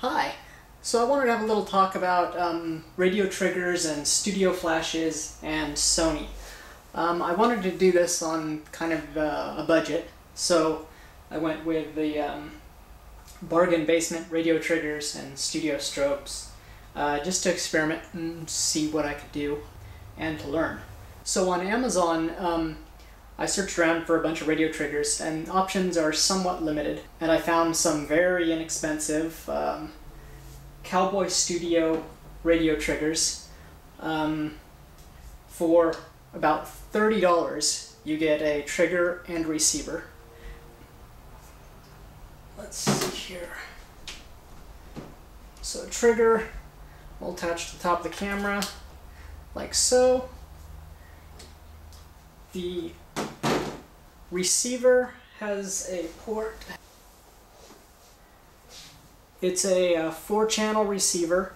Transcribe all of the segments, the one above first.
Hi. So I wanted to have a little talk about radio triggers and studio flashes and Sony. I wanted to do this on kind of a budget, so I went with the bargain basement radio triggers and studio strobes just to experiment and see what I could do and to learn. So on Amazon, I searched around for a bunch of radio triggers, and options are somewhat limited, and I found some very inexpensive Cowboy Studio Radio Triggers. For about $30 you get a trigger and receiver. Let's see here. So a trigger will attach to the top of the camera like so. The receiver has a port. It's a 4-channel receiver.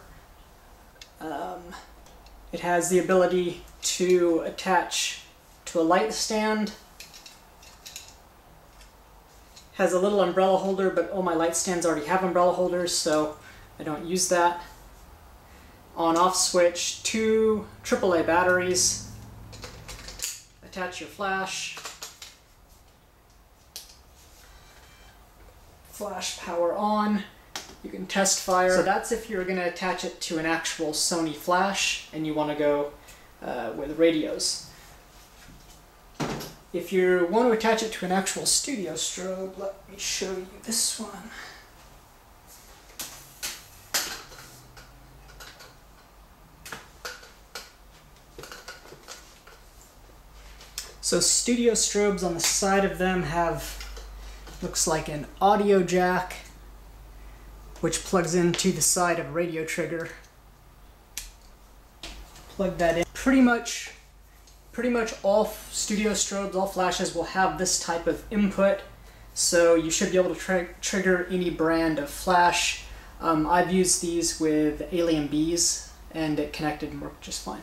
It has the ability to attach to a light stand. Has a little umbrella holder, but all my light stands already have umbrella holders, so I don't use that. On-off switch, 2 AAA batteries. Attach your flash. Flash power on. You can test fire. So that's if you're going to attach it to an actual Sony flash and you want to go with radios. If you want to attach it to an actual studio strobe, let me show you this one. So studio strobes, on the side of them have, looks like an audio jack, which plugs into the side of a radio trigger. Plug that in. Pretty much all studio strobes, all flashes will have this type of input, so you should be able to trigger any brand of flash. I've used these with Alien Bees, and it connected and worked just fine.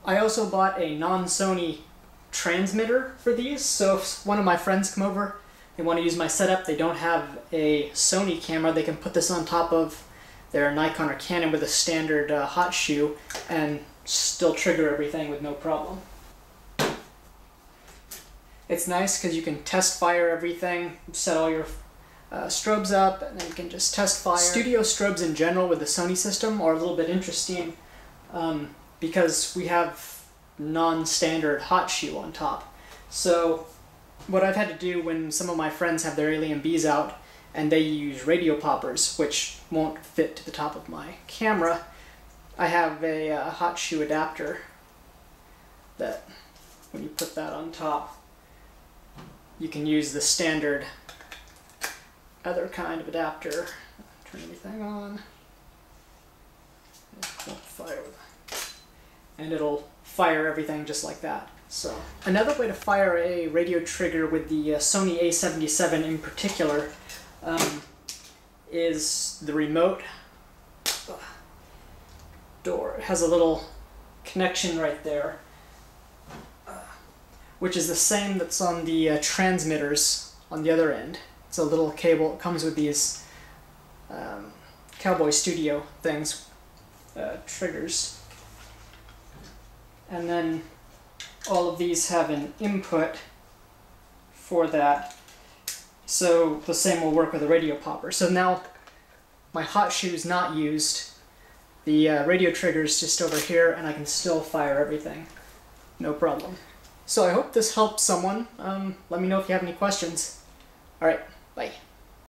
I also bought a non-Sony transmitter for these, so if one of my friends come over, they want to use my setup, they don't have a Sony camera, they can put this on top of their Nikon or Canon with a standard hot shoe and still trigger everything with no problem. It's nice because you can test fire everything, set all your strobes up, and then you can just test fire. Studio strobes in general with the Sony system are a little bit interesting because we have non-standard hot shoe on top. So what I've had to do when some of my friends have their Alien Bees out and they use radio poppers, which won't fit to the top of my camera, I have a hot shoe adapter that when you put that on top, you can use the standard other kind of adapter. Turn everything on. It won't fire, and it'll fire everything just like that. So another way to fire a radio trigger with the Sony A77 in particular is the remote door. It has a little connection right there, which is the same that's on the transmitters on the other end. It's a little cable. It comes with these Cowboy Studio things, triggers. And then all of these have an input for that, so the same will work with a radio popper. So now my hot shoe is not used, the radio trigger is just over here, and I can still fire everything, no problem. So I hope this helps someone. Let me know if you have any questions. Alright, bye.